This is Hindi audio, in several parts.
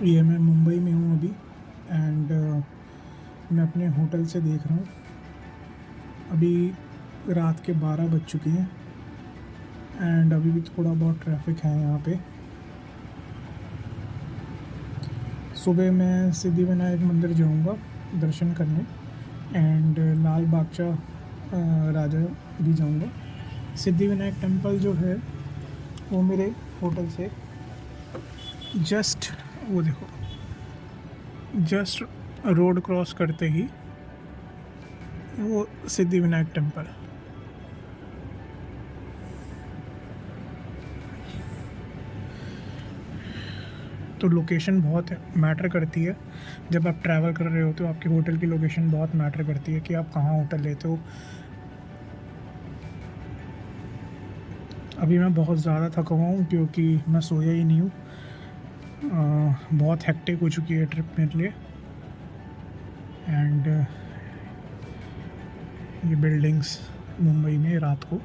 ये मैं मुंबई में हूँ अभी एंड मैं अपने होटल से देख रहा हूँ। अभी रात के 12 बज चुके हैं एंड अभी भी थोड़ा बहुत ट्रैफिक है यहाँ पे। सुबह मैं सिद्धिविनायक मंदिर जाऊँगा दर्शन करने एंड लाल बागचा राजा भी जाऊँगा। सिद्धिविनायक टेम्पल जो है वो मेरे होटल से वो देखो जस्ट रोड क्रॉस करते ही वो सिद्धिविनायक टेम्पल। तो लोकेशन बहुत मैटर करती है। जब आप ट्रैवल कर रहे हो तो आपकी होटल की लोकेशन बहुत मैटर करती है कि आप कहाँ होटल लेते हो। अभी मैं बहुत ज़्यादा थका हुआ हूँ क्योंकि मैं सोया ही नहीं हूँ। बहुत हेक्टिक हो चुकी है ट्रिप मेरे लिए। एंड ये बिल्डिंग्स मुंबई में रात को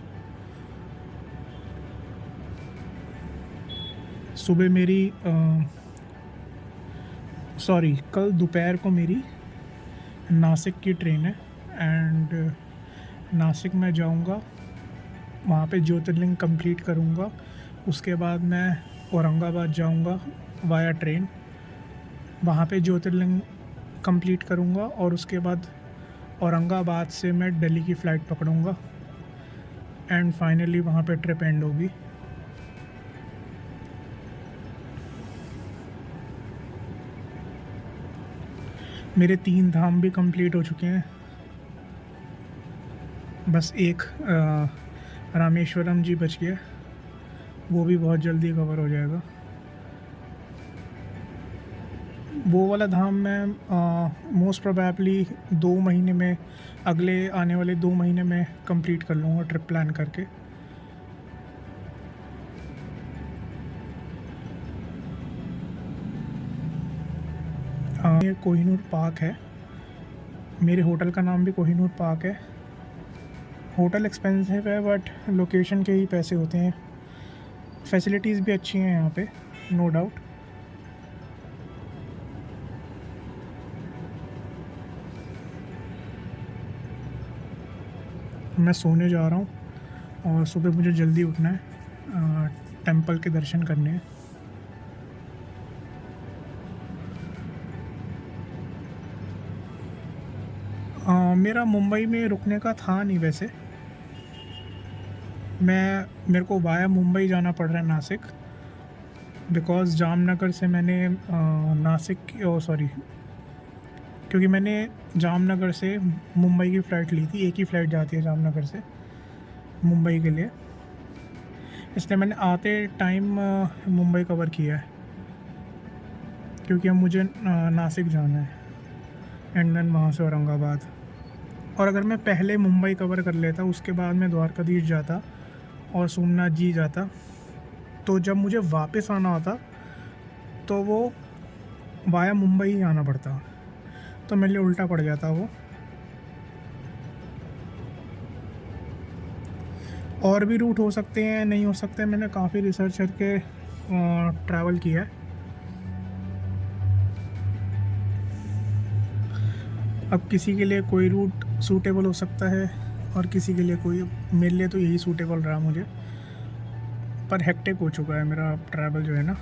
सुबह मेरी कल दोपहर को मेरी नासिक की ट्रेन है एंड नासिक में जाऊंगा, वहाँ पे ज्योतिर्लिंग कंप्लीट करूंगा। उसके बाद मैं औरंगाबाद जाऊंगा वाया ट्रेन, वहाँ पे ज्योतिर्लिंग कंप्लीट करूंगा और उसके बाद औरंगाबाद से मैं दिल्ली की फ़्लाइट पकड़ूंगा एंड फाइनली वहाँ पे ट्रिप एंड होगी। मेरे 3 धाम भी कंप्लीट हो चुके हैं, बस एक रामेश्वरम जी बच गया, वो भी बहुत जल्दी कवर हो जाएगा। वो वाला धाम मैं मोस्ट प्रोबेबली 2 महीने में, अगले आने वाले 2 महीने में कंप्लीट कर लूँगा ट्रिप प्लान करके। ये कोहिनूर पार्क है, मेरे होटल का नाम भी कोहिनूर पार्क है। होटल एक्सपेंसिव है बट लोकेशन के ही पैसे होते हैं। फैसिलिटीज़ भी अच्छी हैं यहाँ पे, नो डाउट। मैं सोने जा रहा हूँ और सुबह मुझे जल्दी उठना है, टेंपल के दर्शन करने हैं। मेरा मुंबई में रुकने का था नहीं वैसे, मेरे को वाया मुंबई जाना पड़ रहा है नासिक, बिकॉज़ जामनगर से मैंने क्योंकि मैंने जामनगर से मुंबई की फ़्लाइट ली थी। एक ही फ़्लाइट जाती है जामनगर से मुंबई के लिए, इसलिए मैंने आते टाइम मुंबई कवर किया है क्योंकि अब मुझे नासिक जाना है एंड देन वहाँ से औरंगाबाद। और अगर मैं पहले मुंबई कवर कर लेता, उसके बाद मैं द्वारकाधीश जाता और सोमनाथ जी जाता, तो जब मुझे वापस आना होता तो वो वाया मुंबई ही आना पड़ता, तो मेरे लिए उल्टा पड़ जाता वो। और भी रूट हो सकते हैं, नहीं हो सकते, मैंने काफ़ी रिसर्च करके ट्रैवल किया है। अब किसी के लिए कोई रूट सूटेबल हो सकता है और किसी के लिए कोई, मेरे लिए तो यही सूटेबल रहा मुझे। पर हेक्टिक हो चुका है मेरा ट्रैवल जो है ना,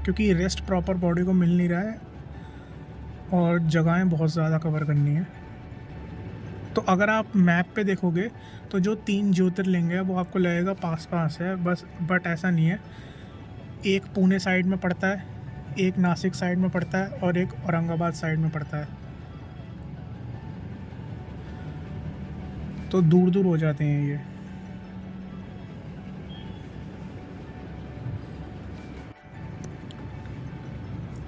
क्योंकि रेस्ट प्रॉपर बॉडी को मिल नहीं रहा है और जगहें बहुत ज़्यादा कवर करनी है। तो अगर आप मैप पे देखोगे तो जो 3 ज्योतिर्लिंग है वो आपको लगेगा पास पास है बस, बट ऐसा नहीं है। एक पुणे साइड में पड़ता है, एक नासिक साइड में पड़ता है और एक औरंगाबाद साइड में पड़ता है, तो दूर दूर हो जाते हैं ये।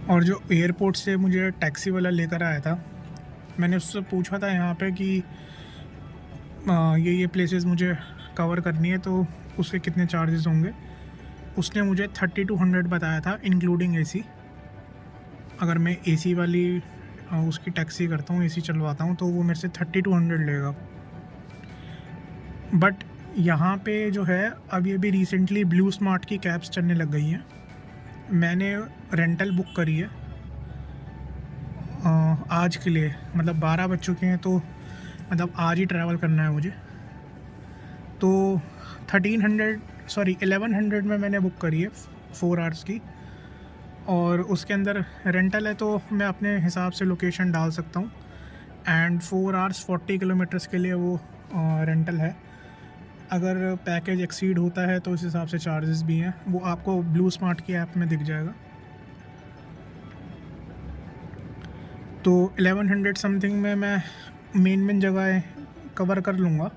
और जो एयरपोर्ट से मुझे टैक्सी वाला लेकर आया था, मैंने उससे पूछा था यहाँ पे कि ये प्लेसेस मुझे कवर करनी है तो उसके कितने चार्जेस होंगे। उसने मुझे 3200 बताया था इंक्लूडिंग एसी। अगर मैं एसी वाली उसकी टैक्सी करता हूँ, एसी चलवाता हूँ, तो वो मेरे से 3200 लेगा। बट यहाँ पे जो है अभी रिसेंटली ब्लू स्मार्ट की कैब्स चलने लग गई हैं, मैंने रेंटल बुक करी है आज के लिए, मतलब 12 बज चुके हैं, तो मतलब आज ही ट्रैवल करना है मुझे। तो 1100 में मैंने बुक करी है 4 आवर्स की, और उसके अंदर रेंटल है, तो मैं अपने हिसाब से लोकेशन डाल सकता हूँ। एंड 4 आवर्स 40 किलोमीटर्स के लिए वो रेंटल है। अगर पैकेज एक्सीड होता है तो उस हिसाब से चार्जेस भी हैं, वो आपको ब्लू स्मार्ट की ऐप में दिख जाएगा। तो 1100 समथिंग में मैं मेन जगह कवर कर लूँगा,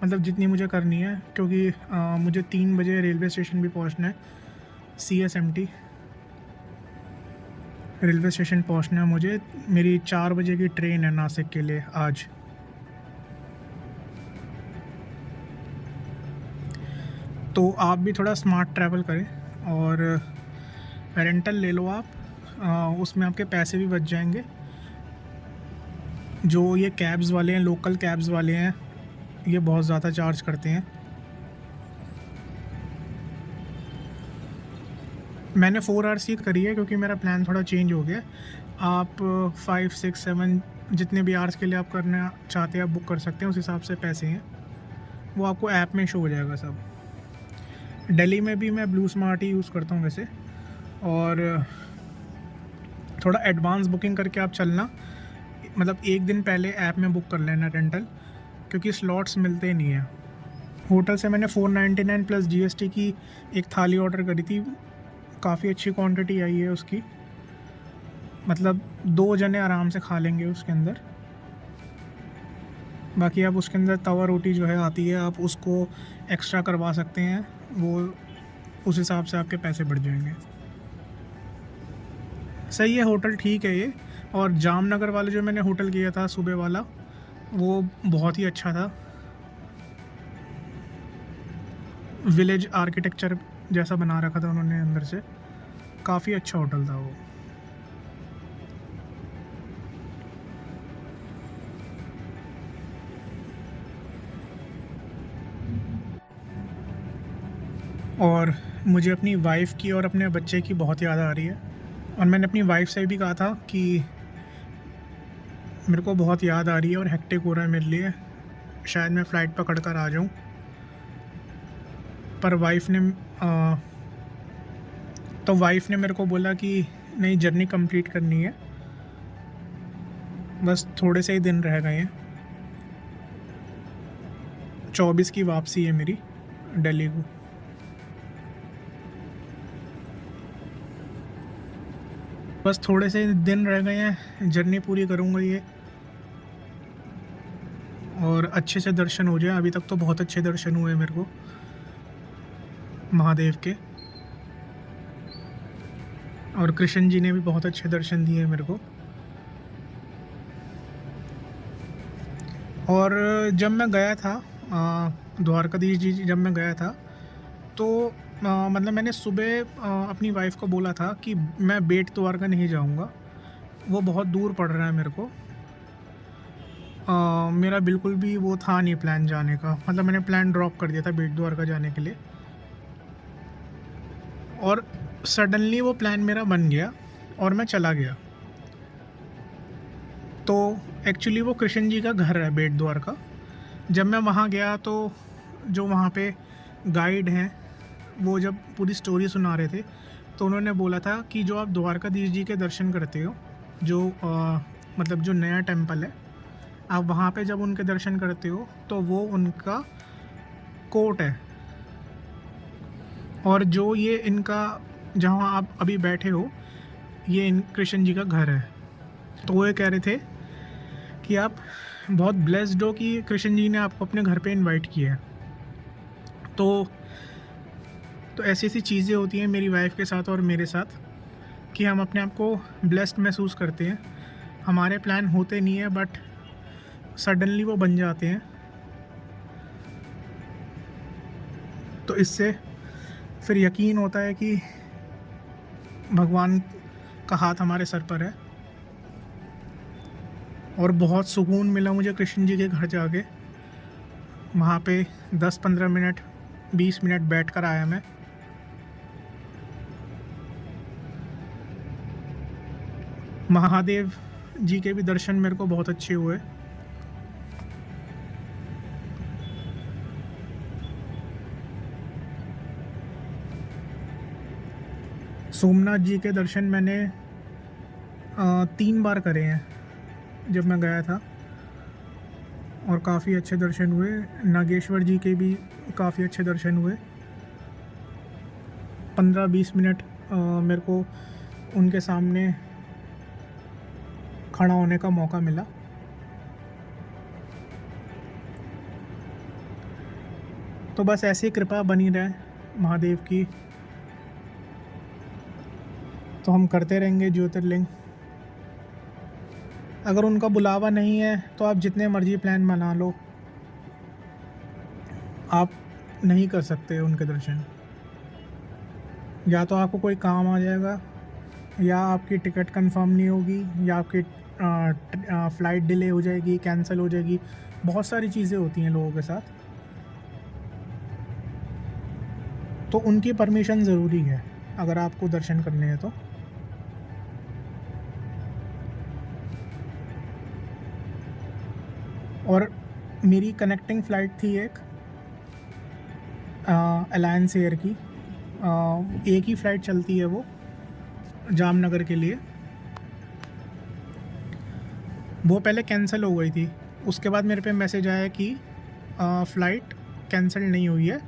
मतलब जितनी मुझे करनी है, क्योंकि मुझे 3 बजे रेलवे स्टेशन भी पहुँचना है। CSMT रेलवे स्टेशन पहुँचना है मुझे। मेरी 4 बजे की ट्रेन है नासिक के लिए आज। तो आप भी थोड़ा स्मार्ट ट्रैवल करें और रेंटल ले लो आप, उसमें आपके पैसे भी बच जाएंगे। जो ये कैब्स वाले हैं, लोकल कैब्स वाले हैं, ये बहुत ज़्यादा चार्ज करते हैं। मैंने 4 आवर्स की करी है क्योंकि मेरा प्लान थोड़ा चेंज हो गया। आप 5, 6, 7 जितने भी आवर्स के लिए आप करना चाहते हैं आप बुक कर सकते हैं, उस हिसाब से पैसे हैं, वो आपको ऐप में शो हो जाएगा सब। दिल्ली में भी मैं ब्लू स्मार्ट ही यूज़ करता हूँ वैसे। और थोड़ा एडवांस बुकिंग करके आप चलना, मतलब एक दिन पहले ऐप में बुक कर लेना रेंटल, क्योंकि स्लॉट्स मिलते नहीं हैं। होटल से मैंने 499 प्लस GST की एक थाली ऑर्डर करी थी, काफ़ी अच्छी क्वांटिटी आई है उसकी, मतलब 2 जने आराम से खा लेंगे उसके अंदर। बाकी आप उसके अंदर तवा रोटी जो है आती है, आप उसको एक्स्ट्रा करवा सकते हैं, वो उस हिसाब से आपके पैसे बढ़ जाएंगे। सही है, होटल ठीक है ये। और जामनगर वाले जो मैंने होटल किया था सुबह वाला, वो बहुत ही अच्छा था। विलेज आर्किटेक्चर जैसा बना रखा था उन्होंने अंदर से, काफ़ी अच्छा होटल था वो। और मुझे अपनी वाइफ़ की और अपने बच्चे की बहुत याद आ रही है। और मैंने अपनी वाइफ़ से भी कहा था कि मेरे को बहुत याद आ रही है और हेक्टिक हो रहा है मेरे लिए, शायद मैं फ़्लाइट पकड़ कर आ जाऊँ। पर वाइफ़ ने मेरे को बोला कि नहीं, जर्नी कंप्लीट करनी है, बस थोड़े से ही दिन रह गए हैं। 24 की वापसी है मेरी दिल्ली को। बस थोड़े से दिन रह गए हैं, जर्नी पूरी करूँगा ये, और अच्छे से दर्शन हो जाए। अभी तक तो बहुत अच्छे दर्शन हुए मेरे को महादेव के, और कृष्ण जी ने भी बहुत अच्छे दर्शन दिए मेरे को। और जब मैं गया था द्वारकाधीश जी, जब मैं गया था तो मतलब मैंने सुबह अपनी वाइफ़ को बोला था कि मैं बेट द्वारका नहीं जाऊंगा, वो बहुत दूर पड़ रहा है मेरे को। मेरा बिल्कुल भी वो था नहीं प्लान जाने का, मतलब मैंने प्लान ड्रॉप कर दिया था बेट द्वारका जाने के लिए। और सडनली वो प्लान मेरा बन गया और मैं चला गया। तो एक्चुअली वो कृष्ण जी का घर है बेट द्वारका। जब मैं वहाँ गया तो जो वहाँ पे गाइड हैं, वो जब पूरी स्टोरी सुना रहे थे, तो उन्होंने बोला था कि जो आप द्वारकाधीश जी के दर्शन करते हो, जो मतलब जो नया टेम्पल है, आप वहाँ पे जब उनके दर्शन करते हो तो वो उनका कोर्ट है, और जो ये इनका जहाँ आप अभी बैठे हो, ये इन कृष्ण जी का घर है। तो वो ये कह रहे थे कि आप बहुत ब्लेस्ड हो कि कृष्ण जी ने आपको अपने घर पे इनवाइट किया है। तो ऐसी ऐसी चीज़ें होती हैं मेरी वाइफ़ के साथ और मेरे साथ कि हम अपने आप को ब्लेस्ड महसूस करते हैं। हमारे प्लान होते नहीं है, बट सडनली वो बन जाते हैं। तो इससे फिर यकीन होता है कि भगवान का हाथ हमारे सर पर है। और बहुत सुकून मिला मुझे कृष्ण जी के घर जाके। वहाँ पे 10-15 मिनट 20 मिनट बैठ कर आया मैं। महादेव जी के भी दर्शन मेरे को बहुत अच्छे हुए। सोमनाथ जी के दर्शन मैंने 3 बार करे हैं जब मैं गया था, और काफ़ी अच्छे दर्शन हुए। नागेश्वर जी के भी काफ़ी अच्छे दर्शन हुए। 15-20 मिनट मेरे को उनके सामने खड़ा होने का मौका मिला। तो बस ऐसी कृपा बनी रहे महादेव की, तो हम करते रहेंगे ज्योतिर्लिंग। अगर उनका बुलावा नहीं है तो आप जितने मर्जी प्लान बना लो, आप नहीं कर सकते उनके दर्शन। या तो आपको कोई काम आ जाएगा, या आपकी टिकट कंफर्म नहीं होगी, या आपकी फ़्लाइट डिले हो जाएगी, कैंसिल हो जाएगी। बहुत सारी चीज़ें होती हैं लोगों के साथ, तो उनकी परमिशन ज़रूरी है अगर आपको दर्शन करने हैं तो। और मेरी कनेक्टिंग फ़्लाइट थी एक अलायंस एयर की। एक ही फ़्लाइट चलती है वो जामनगर के लिए। वो पहले कैंसिल हो गई थी, उसके बाद मेरे पे मैसेज आया कि फ़्लाइट कैंसिल नहीं हुई है।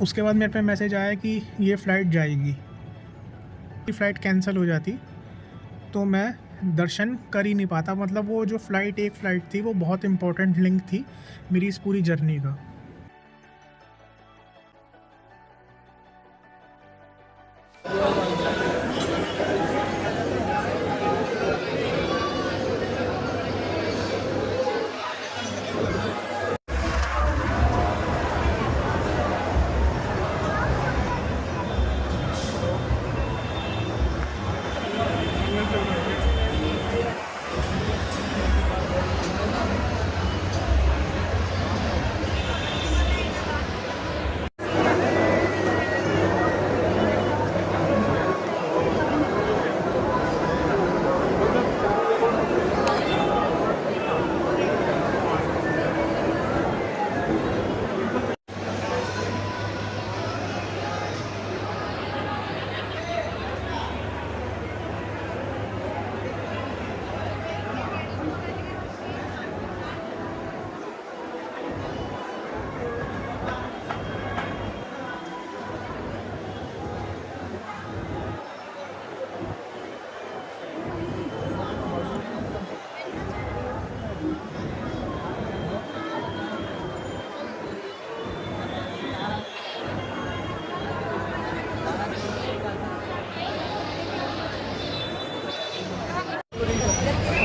उसके बाद मेरे पे मैसेज आया कि ये फ़्लाइट जाएगी। फ़्लाइट कैंसिल हो जाती तो मैं दर्शन कर ही नहीं पाता। मतलब वो जो एक फ़्लाइट थी वो बहुत इम्पोर्टेंट लिंक थी मेरी इस पूरी जर्नी का।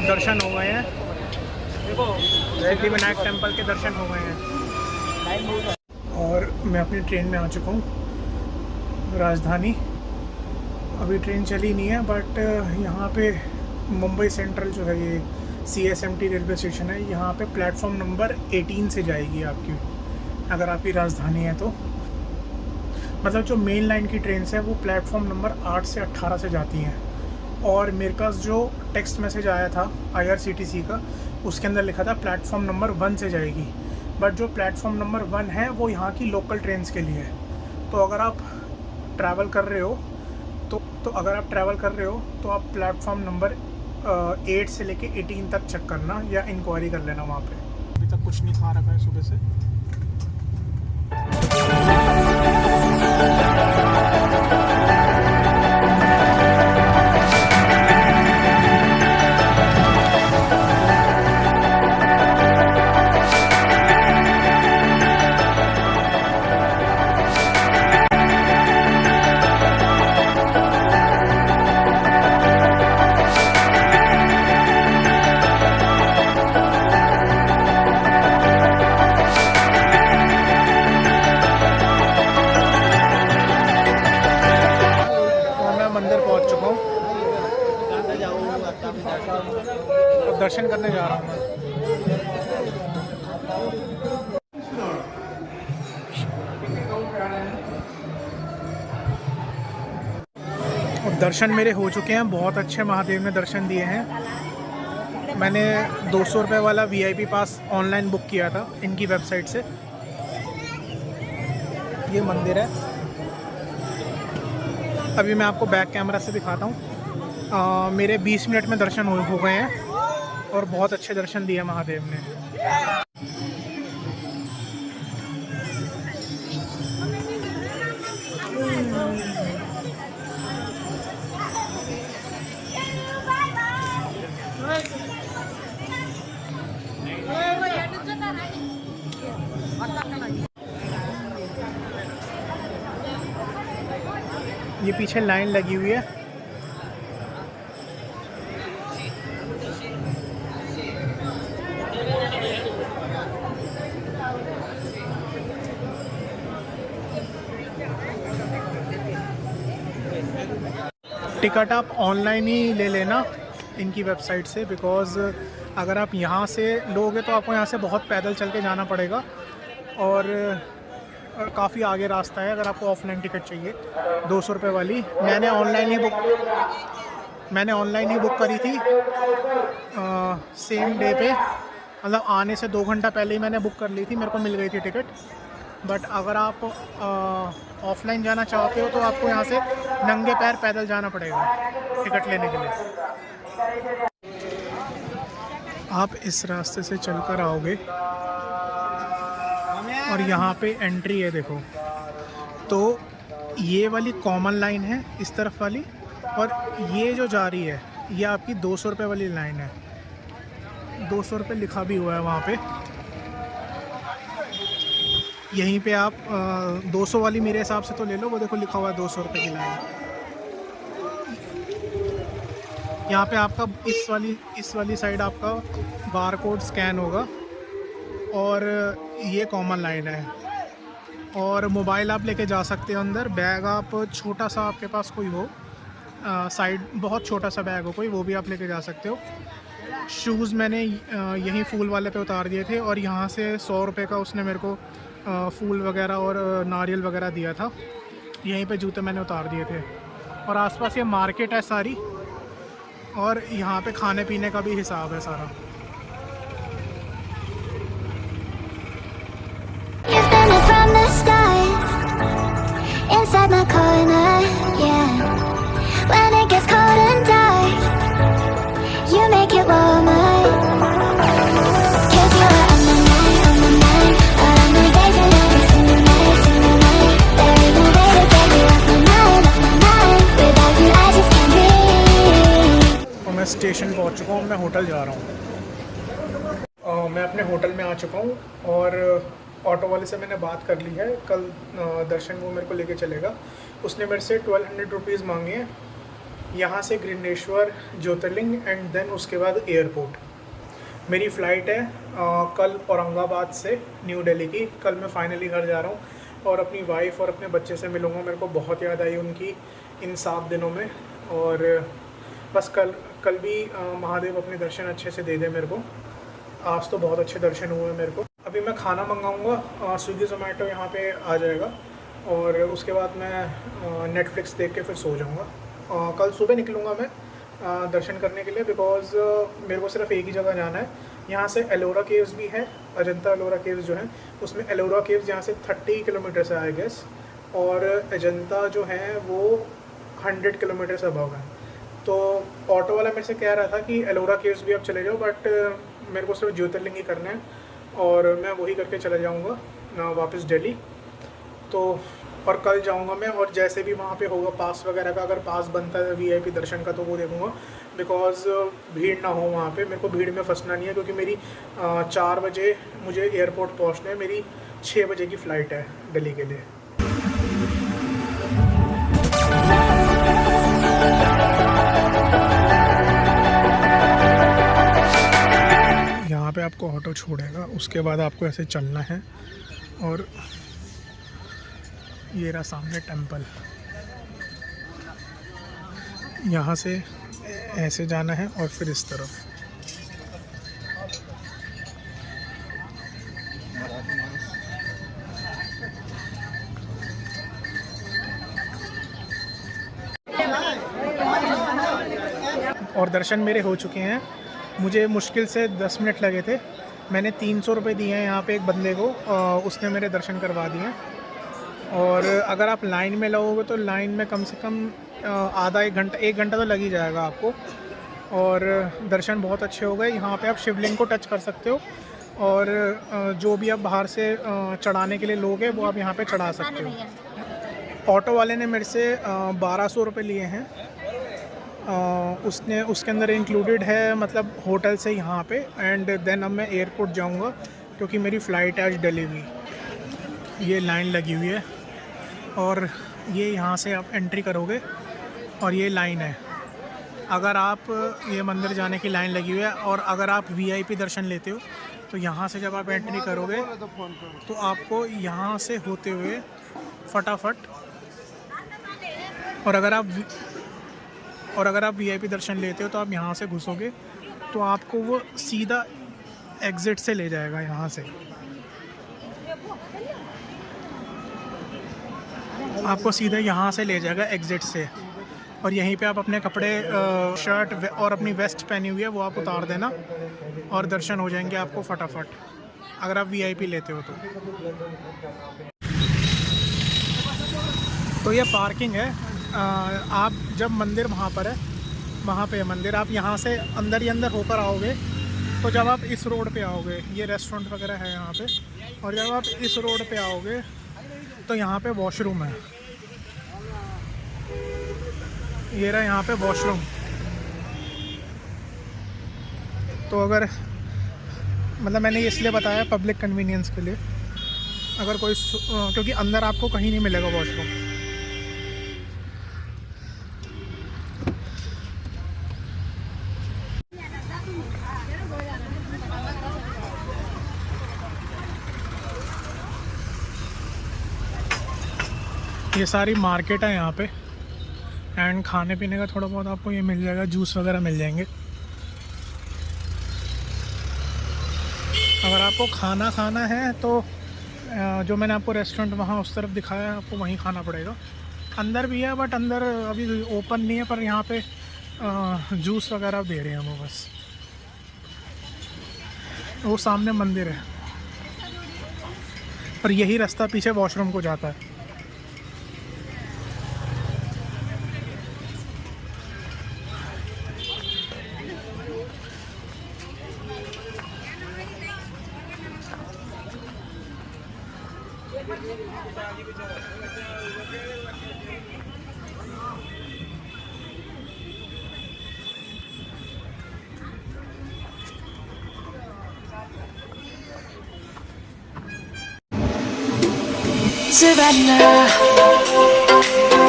दर्शन हो गए हैं, सिद्धिविनायक टेम्पल के दर्शन हो गए हैं, और मैं अपनी ट्रेन में आ चुका हूँ राजधानी। अभी ट्रेन चली नहीं है, बट यहाँ पे मुंबई सेंट्रल जो है, ये CSMT रेलवे स्टेशन है, यहाँ पे प्लेटफॉर्म नंबर 18 से जाएगी आपकी, अगर आपकी राजधानी है तो। मतलब जो मेन लाइन की ट्रेन है वो प्लेटफॉर्म नंबर 8 से 18 से जाती हैं। और मेरे पास जो टेक्स्ट मैसेज आया था IRCTC का, उसके अंदर लिखा था प्लेटफॉर्म नंबर 1 से जाएगी। बट जो प्लेटफॉर्म नंबर 1 है वो यहाँ की लोकल ट्रेन्स के लिए है। तो अगर आप ट्रैवल कर रहे हो तो आप प्लेटफॉर्म नंबर 8 से लेके 18 तक चेक करना, या इंक्वायरी कर लेना वहाँ पे। अभी तक कुछ नहीं खा रखा है सुबह से। दर्शन करने जा रहा हूँ मैं। और दर्शन मेरे हो चुके हैं, बहुत अच्छे महादेव ने दर्शन दिए हैं। मैंने 200 रुपये वाला VIP पास ऑनलाइन बुक किया था इनकी वेबसाइट से। ये मंदिर है, अभी मैं आपको बैक कैमरा से दिखाता हूँ। मेरे 20 मिनट में दर्शन हो गए हैं और बहुत अच्छे दर्शन दिए महादेव ने। ये पीछे लाइन लगी हुई है। टिकट आप ऑनलाइन ही ले लेना इनकी वेबसाइट से, बिकॉज़ अगर आप यहाँ से लोगे तो आपको यहाँ से बहुत पैदल चल के जाना पड़ेगा और काफ़ी आगे रास्ता है। अगर आपको ऑफलाइन टिकट चाहिए 200 रुपये वाली, मैंने ऑनलाइन ही बुक करी थी सेम डे पे, मतलब आने से 2 घंटा पहले ही मैंने बुक कर ली थी, मेरे को मिल गई थी टिकट। बट अगर आप ऑफलाइन जाना चाहते हो तो आपको यहाँ से नंगे पैर पैदल जाना पड़ेगा टिकट लेने के लिए। आप इस रास्ते से चलकर आओगे और यहाँ पे एंट्री है, देखो। तो ये वाली कॉमन लाइन है इस तरफ वाली, और ये जो जा रही है ये आपकी 200 रुपये वाली लाइन है। 200 रुपये लिखा भी हुआ है वहाँ पे। यहीं पे आप 200 वाली मेरे हिसाब से तो ले लो, वो देखो लिखा हुआ है 200 रुपये की लाइन। यहाँ पे आपका इस वाली साइड आपका बार कोड स्कैन होगा और ये कॉमन लाइन है। और मोबाइल आप लेके जा सकते हो अंदर। बैग आप छोटा सा आपके पास कोई हो, साइड बहुत छोटा सा बैग हो कोई, वो भी आप लेके जा सकते हो। शूज़ मैंने यहीं फूल वाले पे उतार दिए थे और यहाँ से 100 रुपये का उसने मेरे को फूल वगैरह और नारियल वगैरह दिया था। यहीं पे जूते मैंने उतार दिए थे। और आसपास ये मार्केट है सारी, और यहाँ पे खाने पीने का भी हिसाब है सारा। Inside my corner, yeah. When it gets cold and dark, you make it warmer. 'Cause you're on my mind, all of my days and every single night. There ain't no way to get you off my mind. Without you, I just can't breathe. और मैं स्टेशन पहुँच चुका हूँ, मैं होटल जा रहा हूँ। मैं अपने होटल में आ चुका हूँ और ऑटो वाले से मैंने बात कर ली है। कल दर्शन वो मेरे को लेके चलेगा। उसने मेरे से 1200 रुपीज़ मांगे हैं यहाँ से ग्रिनेश्वर ज्योतिर्लिंग, एंड देन उसके बाद एयरपोर्ट। मेरी फ़्लाइट है कल औरंगाबाद से न्यू दिल्ली की। कल मैं फाइनली घर जा रहा हूँ और अपनी वाइफ़ और अपने बच्चे से मिलूँगा। मेरे को बहुत याद आई उनकी इन 7 दिनों में। और बस कल भी महादेव अपने दर्शन अच्छे से दे दे मेरे को। आज तो बहुत अच्छे दर्शन हुए मेरे को। अभी मैं खाना मंगाऊंगा, स्विगी ज़ोमैटो यहाँ पे आ जाएगा और उसके बाद मैं नेटफ्लिक्स देख के फिर सो जाऊँगा। कल सुबह निकलूँगा मैं दर्शन करने के लिए, बिकॉज़ मेरे को सिर्फ एक ही जगह जाना है। यहाँ से एलोरा केव्स भी है, अजंता एलोरा केव्स जो है उसमें एलोरा केव्स यहाँ से 30 किलोमीटर से आई गेस, और अजंता जो है वो 100 किलोमीटर से अबव है। तो ऑटो वाला मेरे से कह रहा था कि एलोरा केव्स भी आप चले जाओ, बट मेरे को सिर्फ ज्योतिर्लिंग ही करना है और मैं वही करके चला जाऊंगा वापस दिल्ली। तो और कल जाऊंगा मैं, और जैसे भी वहाँ पे होगा पास वगैरह का, अगर पास बनता है VIP दर्शन का तो वो देखूंगा, बिकॉज़ भीड़ ना हो वहाँ पे। मेरे को भीड़ में फंसना नहीं है, क्योंकि मेरी 4 बजे मुझे एयरपोर्ट पहुँचना है। मेरी 6 बजे की फ़्लाइट है दिल्ली के लिए। यहाँ पे आपको ऑटो छोड़ेगा, उसके बाद आपको ऐसे चलना है और ये रहा सामने टेंपल। यहाँ से ऐसे जाना है और फिर इस तरफ। और दर्शन मेरे हो चुके हैं। मुझे मुश्किल से 10 मिनट लगे थे। मैंने 300 रुपये दिए हैं यहाँ पे एक बंदे को, उसने मेरे दर्शन करवा दिए। और अगर आप लाइन में लगोगे तो लाइन में कम से कम आधा एक घंटा तो लग ही जाएगा आपको। और दर्शन बहुत अच्छे हो गए। यहाँ पे आप शिवलिंग को टच कर सकते हो, और जो भी आप बाहर से चढ़ाने के लिए लोग हैं वो आप यहाँ पे चढ़ा सकते हो। ऑटो वाले ने मेरे से 1200 रुपये लिए हैं। उसके अंदर इंक्लूडेड है मतलब होटल से यहाँ पे, एंड देन अब मैं एयरपोर्ट जाऊँगा क्योंकि मेरी फ़्लाइट आज दिल्ली की। ये लाइन लगी हुई है और ये यहाँ से आप एंट्री करोगे और ये लाइन है। अगर आप ये मंदिर जाने की लाइन लगी हुई है, और अगर आप वीआईपी दर्शन लेते हो तो यहाँ से जब आप एंट्री करोगे तो आपको यहाँ से होते हुए फटाफट, और अगर आप वीआईपी दर्शन लेते हो तो आप यहाँ से घुसोगे तो आपको वो सीधा एग्ज़िट से ले जाएगा। यहाँ से आपको सीधा यहाँ से ले जाएगा एग्ज़िट से, और यहीं पे आप अपने कपड़े, शर्ट और अपनी वेस्ट पहनी हुई है वो आप उतार देना और दर्शन हो जाएंगे आपको फटाफट, अगर आप वीआईपी लेते हो तो ये पार्किंग है। आप जब मंदिर वहाँ पर है, वहाँ पे मंदिर, आप यहाँ से अंदर ही अंदर होकर आओगे तो जब आप इस रोड पे आओगे, ये रेस्टोरेंट वगैरह है यहाँ पे, और जब आप इस रोड पे आओगे तो यहाँ पे वॉशरूम है। ये रहा यहाँ पे वॉशरूम। तो अगर मतलब मैंने ये इसलिए बताया पब्लिक कन्वीनियंस के लिए, अगर कोई क्योंकि अंदर आपको कहीं नहीं मिलेगा वॉशरूम। ये सारी मार्केट है यहाँ पे, एंड खाने पीने का थोड़ा बहुत आपको ये मिल जाएगा, जूस वगैरह मिल जाएंगे। अगर आपको खाना खाना है तो जो मैंने आपको रेस्टोरेंट वहाँ उस तरफ दिखाया है आपको वहीं खाना पड़ेगा। अंदर भी है बट अंदर अभी ओपन नहीं है, पर यहाँ पे जूस वगैरह दे रहे हैं वो बस। वो सामने मंदिर है और यही रास्ता पीछे वॉशरूम को जाता है। Savannah,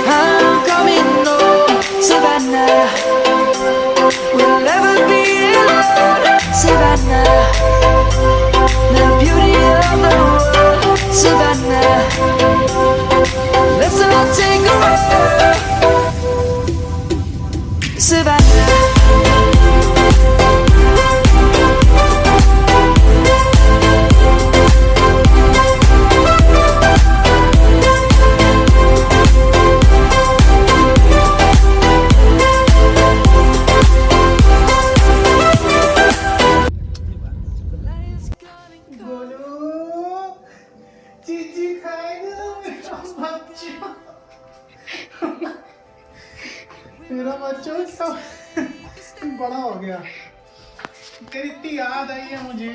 I'm coming home. Savannah, we'll never be alone. Savannah, the beauty of the world. Savannah, let's all take a ride. Savannah. मेरा बच्चा सब बड़ा हो गया। तेरी इतनी याद आई है मुझे।